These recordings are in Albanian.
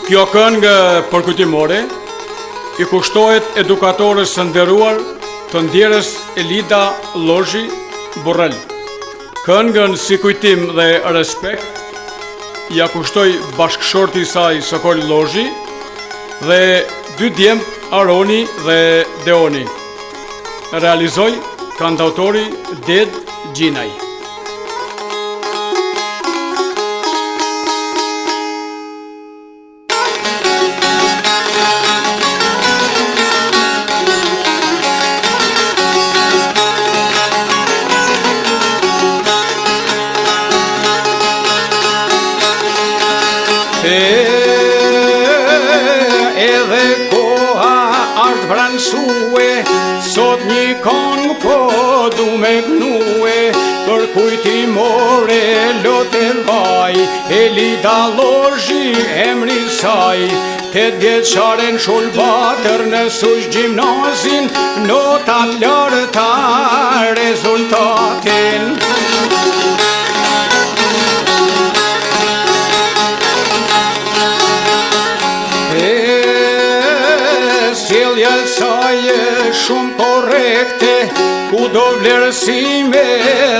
Kjo këngë përkujtimore i kushtohet edukatorës së nderuar të ndjerës Elida Lozhi Borrell. Këngën si kujtim dhe respekt ja kushtoi bashkëshorti i saj Sokol Lozhi dhe dy djemt Aroni dhe Deoni. Realizoi kantautori Ded Gjinaj. Edhe koha është vransue, sot një këngë po du me gnue, për kujtimore lote vaj, Elida Lozhi emri saj, 8 vjeçaren shulbatër në sush gjimnazin, notat larta rezultatin. Sjellja saj shumë korrekte, ku do vlerësime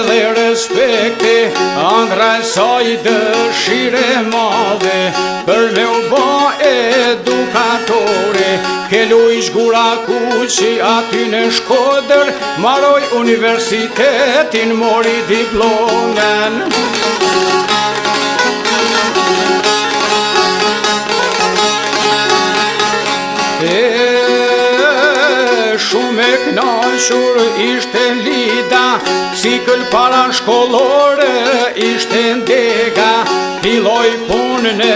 dhe respekte, andra saj dëshire madhe, për me u ba edukatore, kelu i shgura kuqi aty në Shkodër, maroj universitetin, mori diplomen. Shumë e knaqur ishte Lida, sikël para shkollore ishte ndega, filloi punën e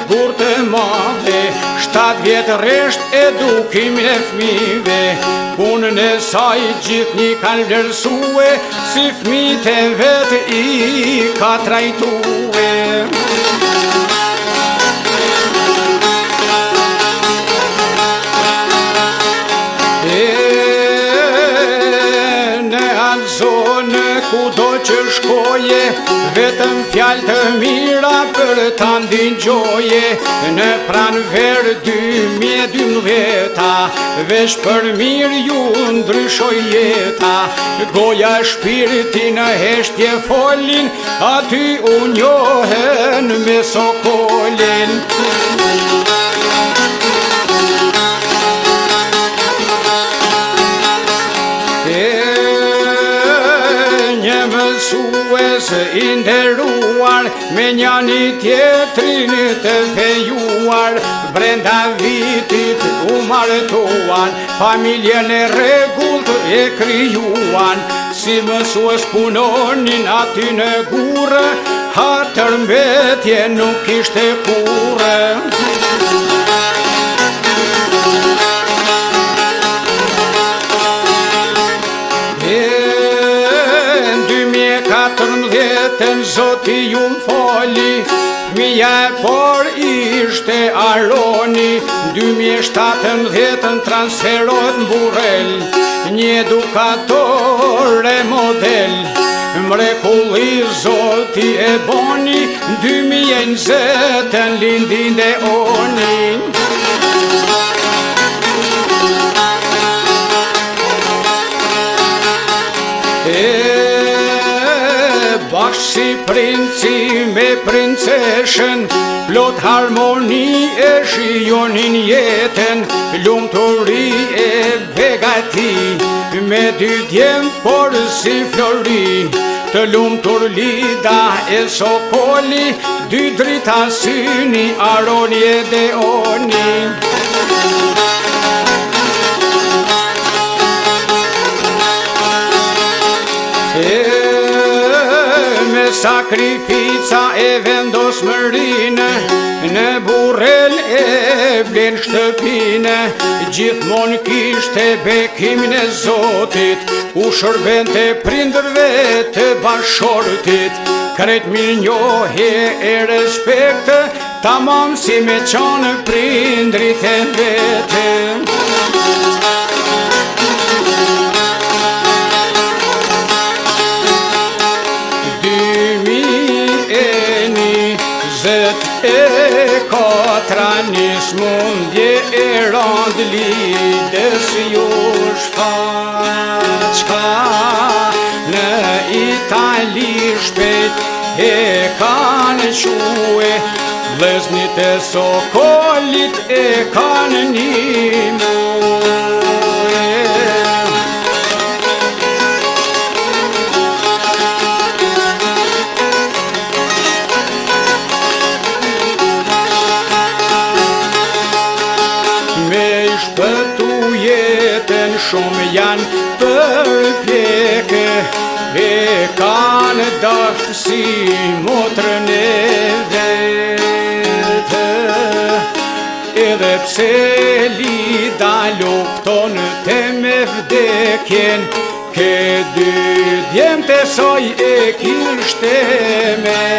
gurtë madhe, 7 vjet rresht edukimin e fëmijëve, punën e saj gjithnjë kanë vlerësue, si fëmijët e vet i ka trajtue. Kudo që shkoje, vetëm fjalë të mira për ta ndigjoje, në pranver 2012, veç për mirë ju ndryshoj jeta, goja shpirtin në heshtje folin, aty u njohen me Sokolin. Mësues i nderuar, me njani tjetrin të fejuar, brenda vitit u martuan, familjen e rregullt e krijuan, si mësues punonin aty në Gurrë, hatër mbetje nuk ishte kurrë. Zoti ju m'fali, fëmija por ishte Aroni, 2017 transferohet n'Burrell, një edukatore model, mrekulli Zoti e boni, 2020 lindin Deoni. Bashkë si princi me princeshen, plot harmoni e shijonin jetën, lumturi e begati, me 2 djemt por si flori, të lumtur Lida e Sokoli, 2 drita syni Aroni e Deoni. Sakrifica e vendosmërinë, në Burrell e blen shtëpinë, gjithmon kishte bekimin e Zotit, u shërbente prindërve të bashortit, krejt mirë njohje e respekt, tamam si me qanë prindrit e vete. e 4 lides ju shfaqka. Në Itali shpejt e kanë quhe, vllëznit e Sokolit e kanë nimue. Me shpëtu jetën shumë janë përpjekë, e kanë dashtë si motrën e vetë. Edhe pse Lida lufton te me vdekjen, ke dy djemt e saj e kishte mendjen.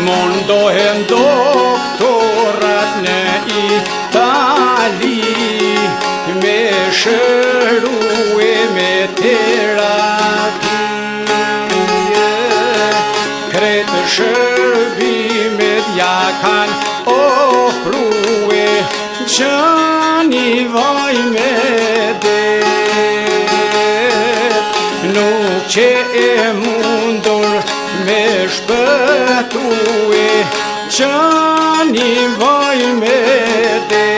Mundohen doktorat në Itali me shërue me terapie. Kretë shërbimet ja kanë ofrue, qani vaj me det. Nuk që e mundur me shpëtue, qani vaj me det.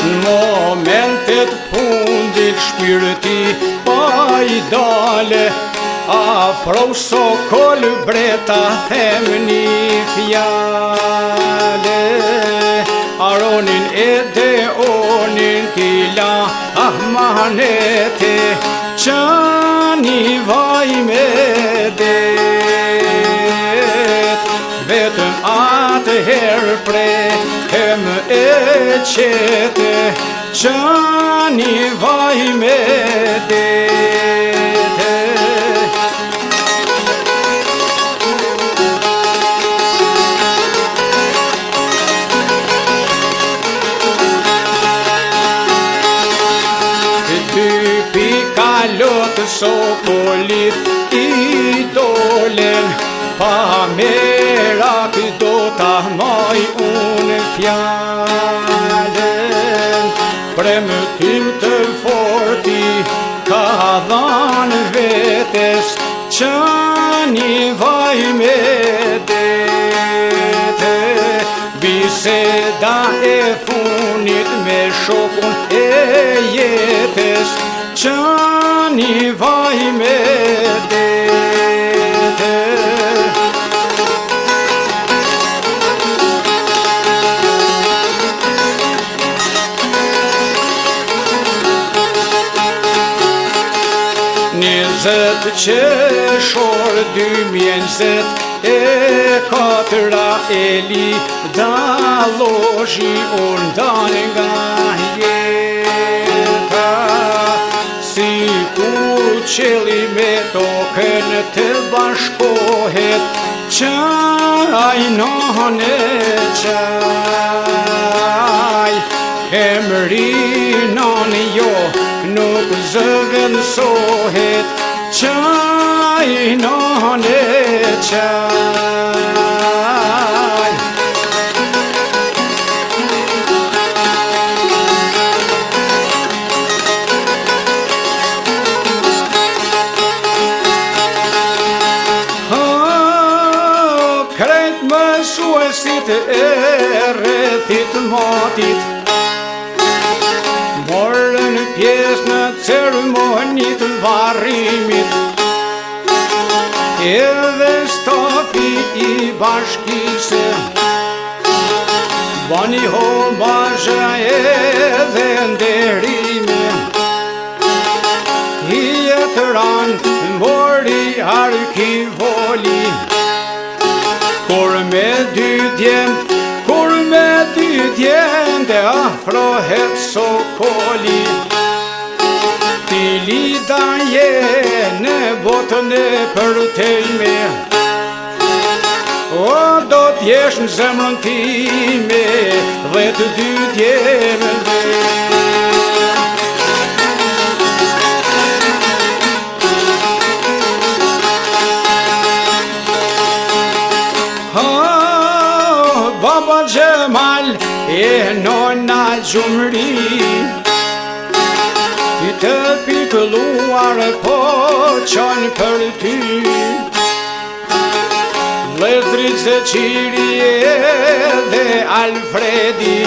Në momentet fundit shpirti pa i dale, afro Sokol breta them një fjale. Aronin e Deonin tila ahmanete, qani vaj me det. Vetëm atë herë prehem e qete, qani vaj me det. Pikalot Sokolit i dolen, pa merak do ta maj unë fjalen. Premtim të forti ka dhanë vetes, qani vaj me det. Biseda e funit me shokun e jetës, qani vaj me det. Njëzet qeshor 2024 Lida Llozhi u ndan nga jeta. Si kur qeli me tokën të bashkohet, qaj nane qaj. Emri nani jo nuk zëvendësohet, qaj nane qaj. Krejt mësuesit e rrethit motit morën pjesë në ceremonit varrimit, edhe stafi i bashkisë bani homazhe edhe nderime. Jetëran mori arkivoli, kur me dy djemt e afrohet Sokoli. Ti Elida je në botën e përtejme, o do t'jesh në zemrën time dhe të dy djemëve. Baba Gjemal e nona Gjumri, i të pikëlluar po qanë për ty. Vlezrit Zeqiri dhe Alfredi,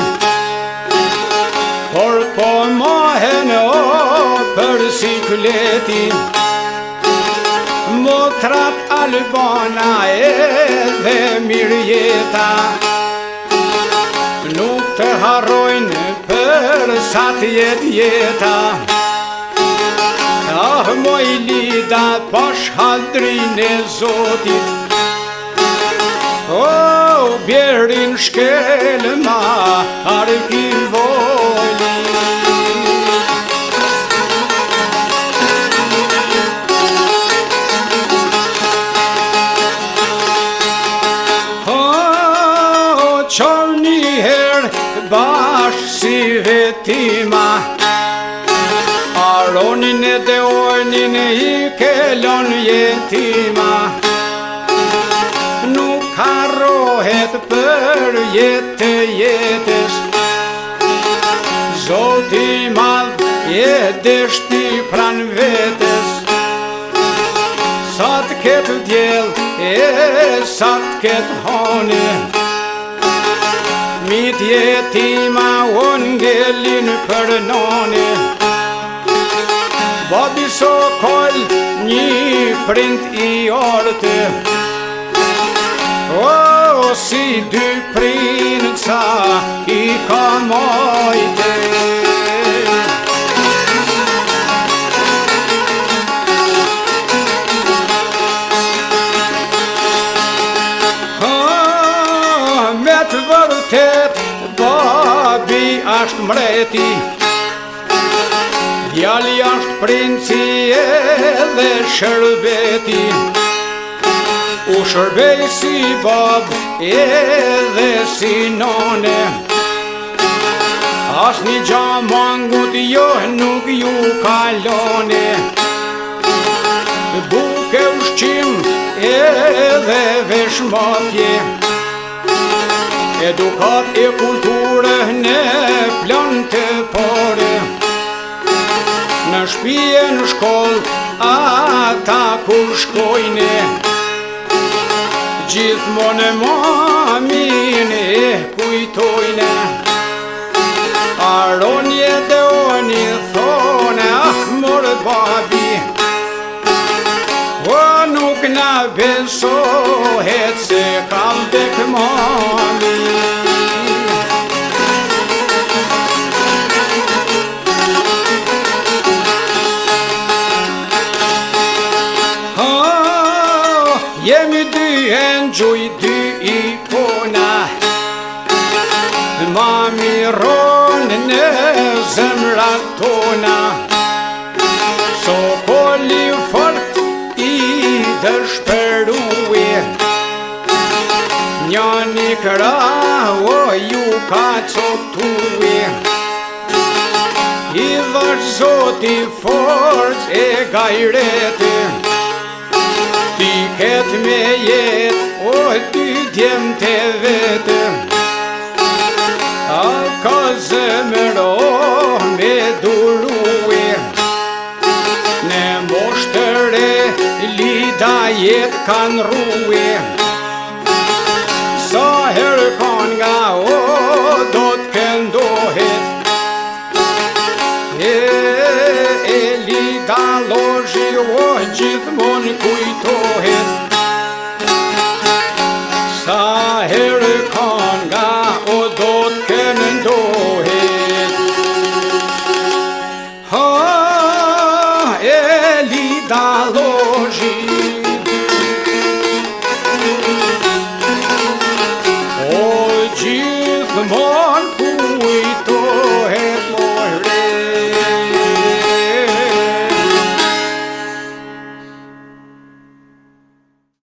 por po mohen o për sikleti. Motrat Albana edhe Mirjeta nuk të harrojnë për sa t'jet jeta. Ah, moj Lida, pash hadrin e Zotit, o bjerin shkelma arki voli. Qor njëherë bashkë si vetima, Aronin e Deornin i kelon jetima. Nuk harrohet për jetë jetës, Zoti madh e deshti pran vetës. Sa t'ket djell e sa t'ket hone, mit jetima o ngelin për none. Babi Sokol një prind i orte, o si dy princa i ka mojte. Me të vërtet babi ashtë mreti, djali ashtë princi edhe shërbeti. U shërbej si bab edhe si none, as një gjamangut jo nuk ju kalone. Buke ushqim edhe veshmafje, edukat e kulturë në plan të pare. Në shpije në shkoll ata kur shkojne, gjithmonë mamin e kujtojne. Aronje Deorni thone, ah mor babi, o nuk na besohet se kam dek mami. Jemi dy engjuj, dy ikona, mami ronë në zemrat tona. Sokoli fort i dëshpërue, njani krah o ju ka cotue. I dhash Zoti fort e gajrete, ti ket me jet, o ty djem të vete. A ka zemëro me durue, në moshtëre Lida jet kan rue. Sa herë kon nga o do t'këndohet, e Lida Lozhi o gjithmon kujtohet. Sa herë kon nga o do t'këndohet. E Lida Lozhi, o gjithmon kujtohet.